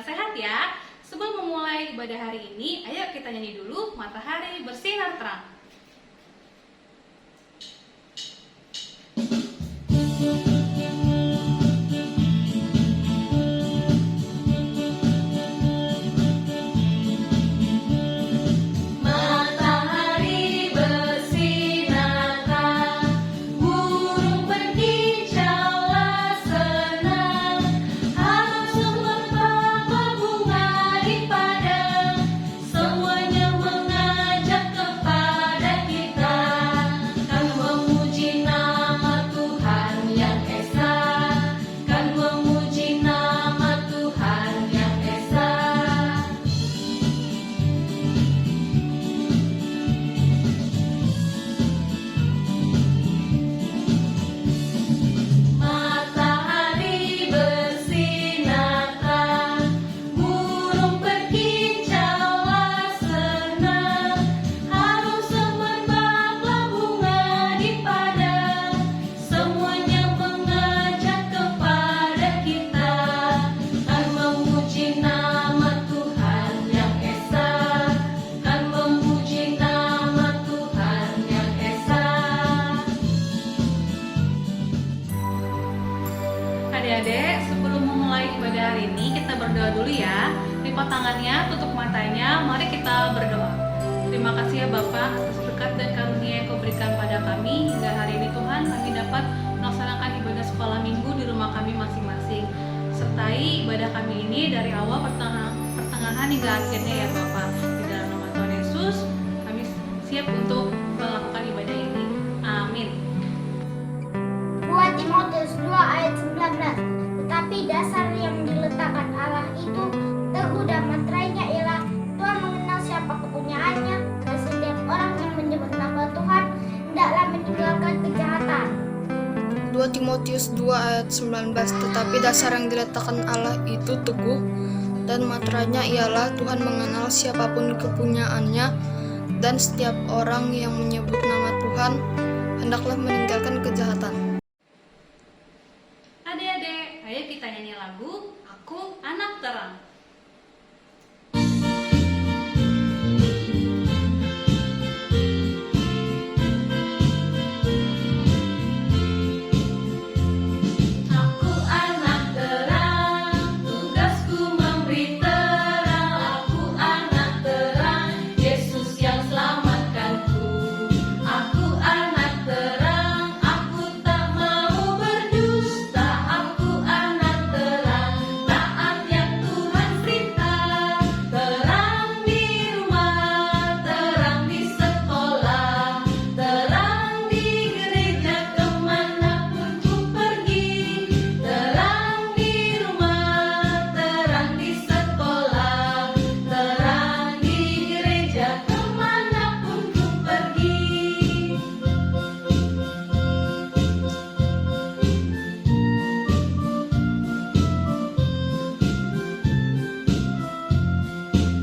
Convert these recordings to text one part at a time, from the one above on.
sehat ya. Sebelum memulai ibadah hari ini, ayo kita nyanyi dulu Matahari Bersinar Terang. Adik-adik, sebelum memulai ibadah hari ini, kita berdoa dulu ya. Lipat tangannya, tutup matanya, mari kita berdoa. Terima kasih ya Bapak atas berkat dan karunia yang Kau berikan pada kami. Hingga hari ini Tuhan, kami dapat melaksanakan ibadah sekolah minggu di rumah kami masing-masing. Sertai ibadah kami ini dari awal pertengahan hingga akhirnya ya Bapak. Di dalam nama Tuhan Yesus, kami siap untuk melakukan ibadah ini. Amin. 2 Timotius 2 ayat 19. Tetapi dasar yang diletakkan Allah itu teguh dan mantranya ialah Tuhan mengenal siapa kepunyaannya, dan setiap orang yang menyebut nama Tuhan hendaklah meninggalkan kejahatan. 2 Timotius 2 ayat 19. Tetapi dasar yang diletakkan Allah itu teguh dan mantranya ialah Tuhan mengenal siapapun kepunyaannya, dan setiap orang yang menyebut nama Tuhan hendaklah meninggalkan kejahatan. Adik-adik, ayo kita nyanyi lagu Aku Anak Terang. Aku anak terang, tugasku memberi terang. Aku anak terang, Yesus yang selamatkanku. Aku anak terang, aku tak mau berdusta. Aku anak terang, taat yang Tuhan perintah. Terang di rumah, terang di sekolah, terang di gereja kemanapun ku pergi. Terang di rumah, terang di sekolah, terang di gereja kemanapun ku pergi.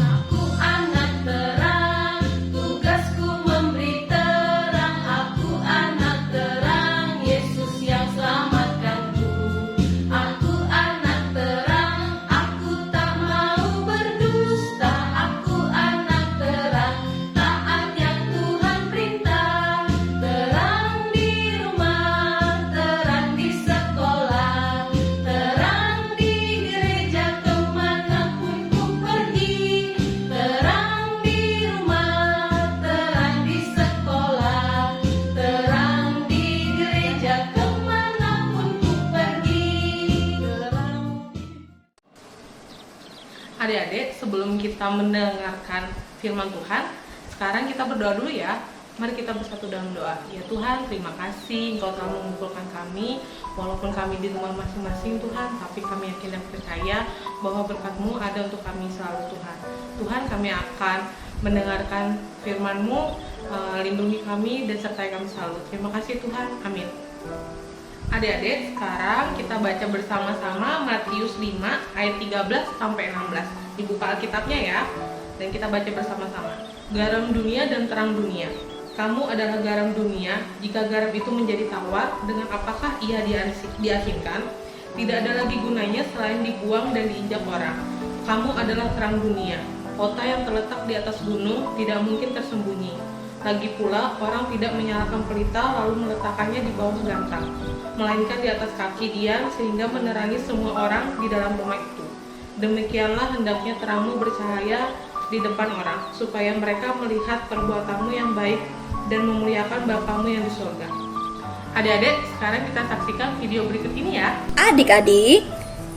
Aku anak terang, tugasku memberi terang. Aku anak terang, Yesus yang selamatkanku. Aku anak terang, aku tak mau berdusta. Aku anak terang, taat yang Tuhan perintah. Terang di rumah, terang di sekolah, terang di gereja kemanapun ku pergi. Terang di rumah, terang di sekolah, terang di gereja kemanapun ku pergi. Adik-adik, sebelum kita mendengarkan firman Tuhan, sekarang kita berdoa dulu ya. Mari kita bersatu dalam doa. Ya Tuhan, terima kasih Engkau telah mengumpulkan kami. Walaupun kami di rumah masing-masing Tuhan, tapi kami yakin dan percaya bahwa berkat-Mu ada untuk kami selalu Tuhan. Tuhan, kami akan mendengarkan firman-Mu, lindungi kami dan sertai kami selalu. Terima kasih Tuhan, amin. Adik-adik, sekarang kita baca bersama-sama Matius 5 ayat 13 sampai 16. Dibuka Alkitabnya ya, dan kita baca bersama-sama. Garam dunia dan terang dunia. Kamu adalah garam dunia. Jika garam itu menjadi tawar, dengan apakah ia diasinkan? Tidak ada lagi gunanya selain dibuang dan diinjak orang. Kamu adalah terang dunia. Kota yang terletak di atas gunung tidak mungkin tersembunyi. Lagi pula, orang tidak menyalakan pelita lalu meletakkannya di bawah gantang, melainkan di atas kaki dia sehingga menerangi semua orang di dalam rumah itu. Demikianlah hendaknya terangmu bercahaya di depan orang, supaya mereka melihat perbuatanmu yang baik dan memuliakan Bapamu yang di surga. Adik-adik, sekarang kita saksikan video berikut ini ya. Adik-adik,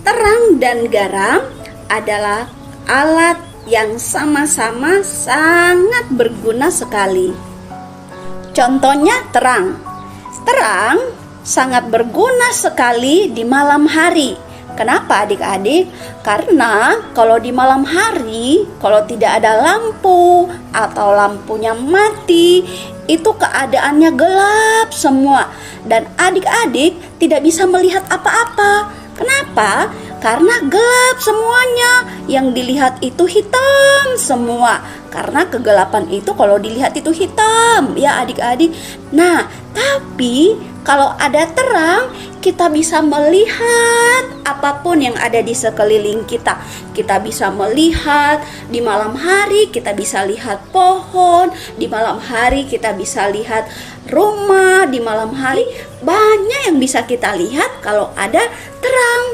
terang dan garam adalah alat yang sama-sama sangat berguna sekali. Contohnya terang. Terang sangat berguna sekali di malam hari. Kenapa adik-adik? Karena kalau di malam hari, kalau tidak ada lampu atau lampunya mati, itu keadaannya gelap semua dan adik-adik tidak bisa melihat apa-apa. Kenapa? Karena gelap semuanya, yang dilihat itu hitam semua. Karena kegelapan itu kalau dilihat itu hitam, ya adik-adik. Nah, tapi kalau ada terang, kita bisa melihat apapun yang ada di sekeliling kita. Kita bisa melihat di malam hari, kita bisa lihat pohon, di malam hari kita bisa lihat rumah, di malam hari banyak yang bisa kita lihat kalau ada terang.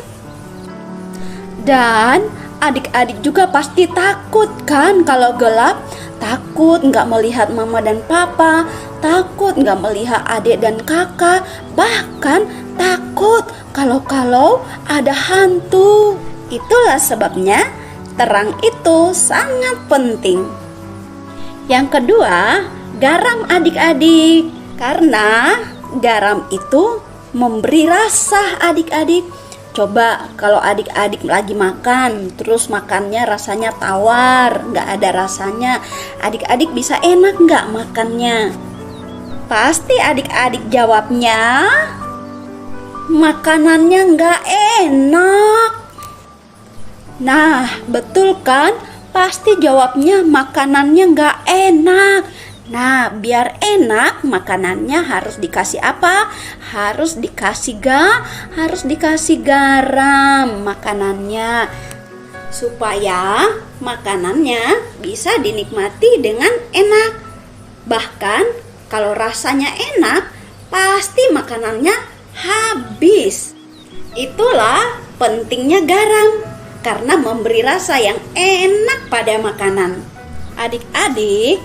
Dan adik-adik juga pasti takut kan kalau gelap. Takut nggak melihat mama dan papa, takut nggak melihat adik dan kakak, bahkan takut kalau ada hantu. Itulah sebabnya terang itu sangat penting. Yang kedua, garam adik-adik. Karena garam itu memberi rasa adik-adik. Coba kalau adik-adik lagi makan, terus makannya rasanya tawar, nggak ada rasanya, adik-adik bisa enak nggak makannya? Pasti adik-adik jawabnya, makanannya nggak enak. Nah, betul kan? Pasti jawabnya makanannya nggak enak. Nah, biar enak makanannya harus dikasih apa? Harus dikasih garam makanannya. Supaya makanannya bisa dinikmati dengan enak. Bahkan kalau rasanya enak, pasti makanannya habis. Itulah pentingnya garam, karena memberi rasa yang enak pada makanan. Adik-adik,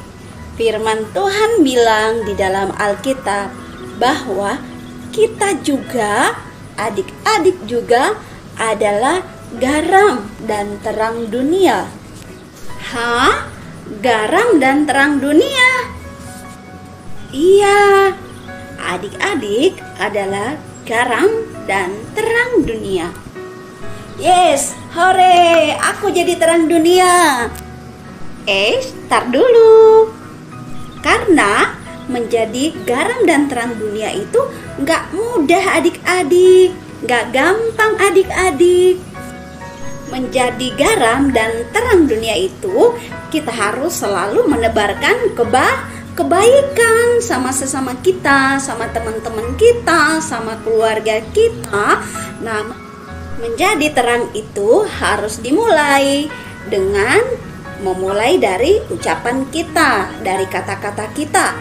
firman Tuhan bilang di dalam Alkitab bahwa kita juga, adik-adik juga adalah garam dan terang dunia. Hah? Garam dan terang dunia? Iya, adik-adik adalah garam dan terang dunia. Yes, hore, aku jadi terang dunia. Tar dulu. Karena menjadi garam dan terang dunia itu gak mudah adik-adik, gak gampang adik-adik. Menjadi garam dan terang dunia itu kita harus selalu menebarkan kebaikan sama sesama kita, sama teman-teman kita, sama keluarga kita. Nah, menjadi terang itu harus dimulai dengan memulai dari ucapan kita, dari kata-kata kita.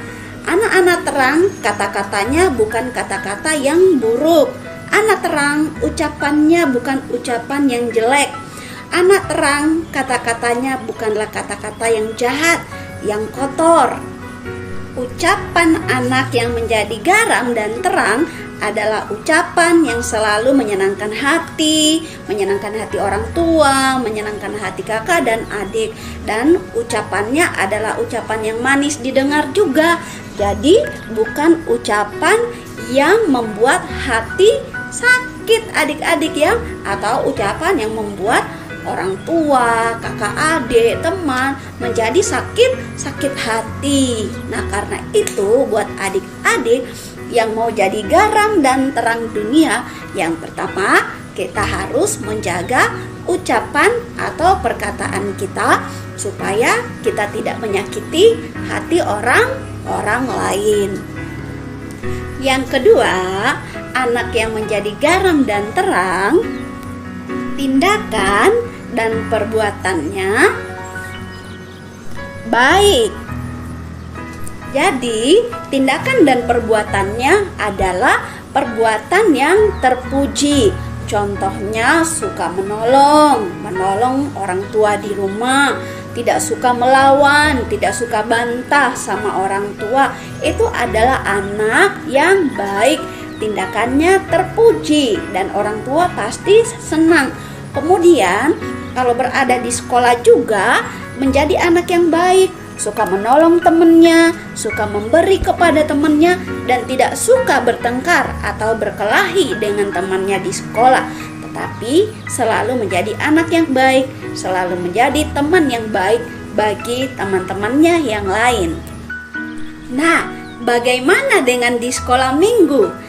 Anak-anak terang, kata-katanya bukan kata-kata yang buruk. Anak terang, ucapannya bukan ucapan yang jelek. Anak terang, kata-katanya bukanlah kata-kata yang jahat, yang kotor. Ucapan anak yang menjadi garam dan terang adalah ucapan yang selalu menyenangkan hati orang tua, menyenangkan hati kakak dan adik. Dan ucapannya adalah ucapan yang manis didengar juga. Jadi bukan ucapan yang membuat hati sakit adik-adik ya, atau ucapan yang membuat orang tua, kakak adik, teman menjadi sakit hati. Nah, karena itu buat adik-adik yang mau jadi garam dan terang dunia, yang pertama kita harus menjaga ucapan atau perkataan kita supaya kita tidak menyakiti hati orang lain. Yang kedua, anak yang menjadi garam dan terang, tindakan dan perbuatannya baik. Jadi, tindakan dan perbuatannya adalah perbuatan yang terpuji. Contohnya suka menolong orang tua di rumah, tidak suka melawan, tidak suka bantah sama orang tua. Itu adalah anak yang baik, tindakannya terpuji dan orang tua pasti senang. Kemudian kalau berada di sekolah juga menjadi anak yang baik, suka menolong temannya, suka memberi kepada temannya, dan tidak suka bertengkar atau berkelahi dengan temannya di sekolah, tetapi selalu menjadi anak yang baik, selalu menjadi teman yang baik bagi teman-temannya yang lain. Nah, bagaimana dengan di sekolah minggu?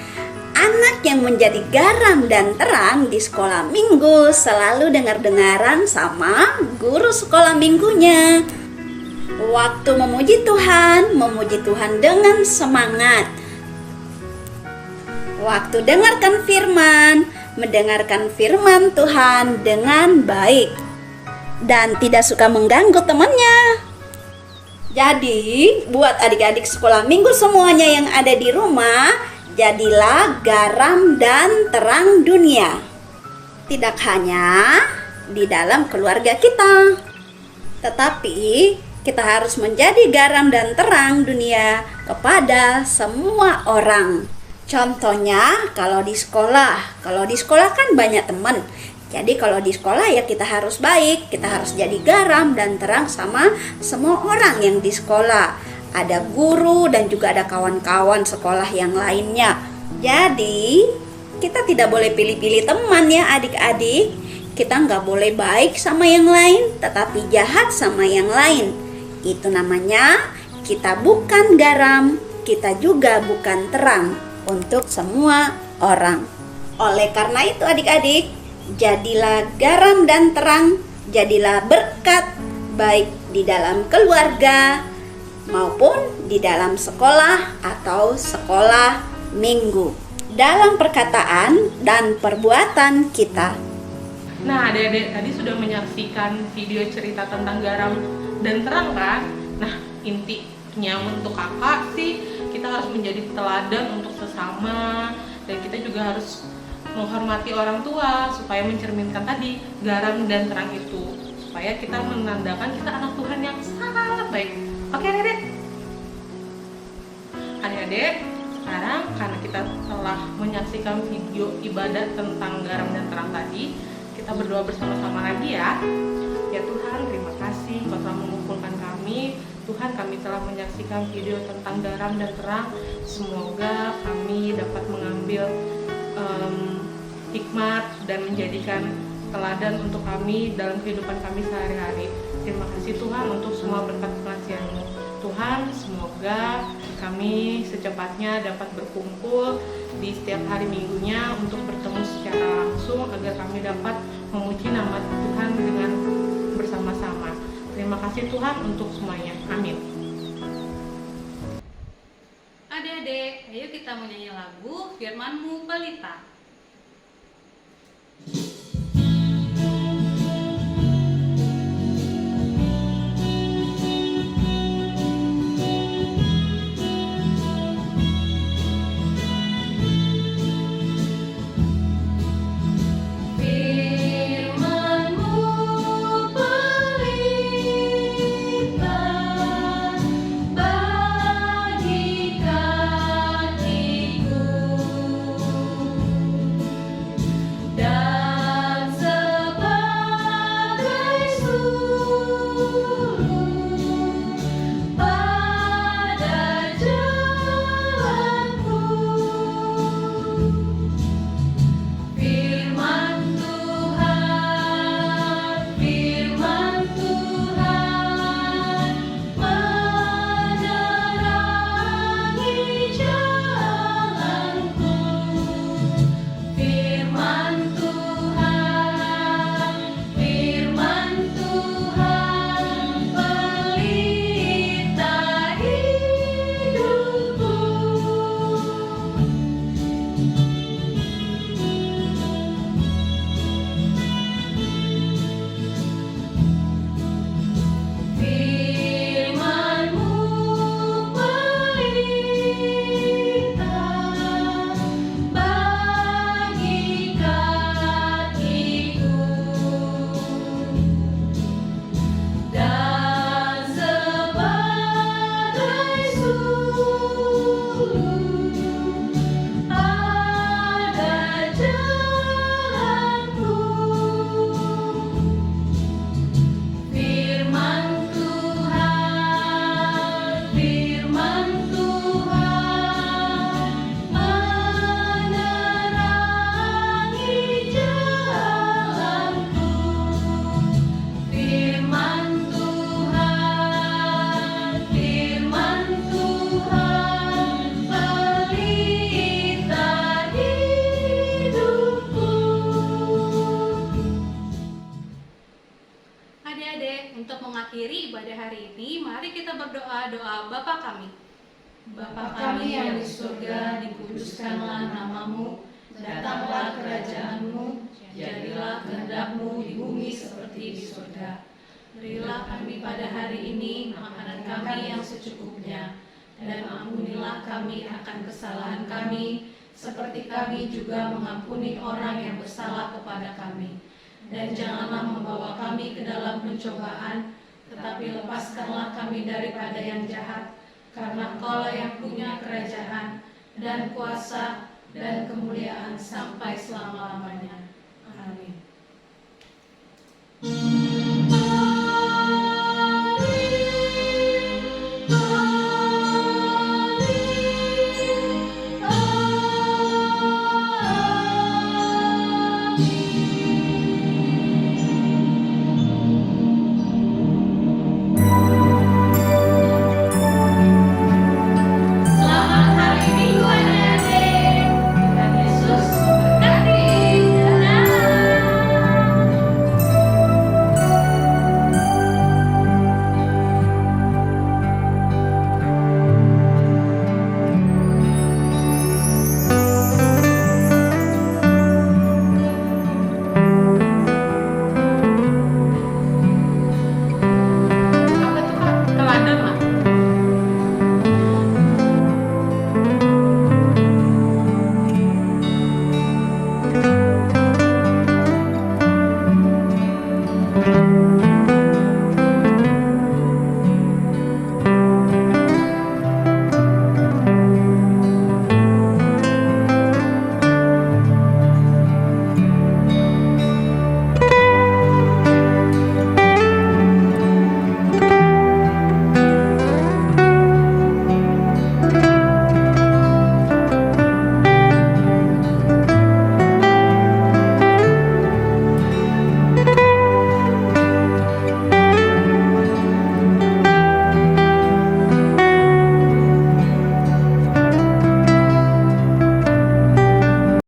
Anak yang menjadi garam dan terang di sekolah minggu selalu dengar-dengaran sama guru sekolah minggunya. Waktu memuji Tuhan dengan semangat. Waktu mendengarkan firman Tuhan dengan baik dan tidak suka mengganggu temannya. Jadi, buat adik-adik sekolah minggu semuanya yang ada di rumah, jadilah garam dan terang dunia. Tidak hanya di dalam keluarga kita, tetapi kita harus menjadi garam dan terang dunia kepada semua orang. Contohnya kalau di sekolah kan banyak teman. Jadi kalau di sekolah ya kita harus baik, kita harus jadi garam dan terang sama semua orang yang di sekolah. Ada guru dan juga ada kawan-kawan sekolah yang lainnya. Jadi kita tidak boleh pilih-pilih teman ya adik-adik. Kita nggak boleh baik sama yang lain, tetapi jahat sama yang lain. Itu namanya kita bukan garam, kita juga bukan terang untuk semua orang. Oleh karena itu adik-adik, jadilah garam dan terang, jadilah berkat baik di dalam keluarga maupun di dalam sekolah atau sekolah minggu, dalam perkataan dan perbuatan kita. Nah, adik-adik tadi sudah menyaksikan video cerita tentang garam dan terang kan? Nah, intinya untuk kakak sih, kita harus menjadi teladan untuk sesama, dan kita juga harus menghormati orang tua supaya mencerminkan tadi garam dan terang itu, supaya kita menandakan kita anak Tuhan yang sangat baik. Oke adik-adik? Adik-adik, sekarang karena kita telah menyaksikan video ibadat tentang garam dan terang tadi, kita berdoa bersama-sama lagi ya. Ya Tuhan, terima kasih Kau telah mengumpulkan kami. Tuhan, kami telah menyaksikan video tentang garam dan terang. Semoga kami dapat mengambil hikmat dan menjadikan teladan untuk kami dalam kehidupan kami sehari-hari. Terima kasih Tuhan untuk semua berkat pengasihan-Mu. Tuhan, semoga kami secepatnya dapat berkumpul di setiap hari minggunya untuk bertemu secara langsung agar kami dapat memuji nama Tuhan dengan bersama-sama. Terima kasih Tuhan untuk semuanya. Amin. Adik-adik, ayo kita menyanyi lagu Firman-Mu Pelita. Bagikan berdoa doa Bapa kami. Bapa kami yang di surga, dikuduskanlah namamu, datanglah kerajaanmu, jadilah kehendak-Mu di bumi seperti di surga. Berilah kami pada hari ini makanan kami yang secukupnya, dan ampunilah kami akan kesalahan kami, seperti kami juga mengampuni orang yang bersalah kepada kami. Dan janganlah membawa kami ke dalam pencobaan, tetapi lepaskanlah kami daripada yang jahat, karena Kaulah yang punya kerajaan, dan kuasa, dan kemuliaan sampai selama-lamanya. Amin.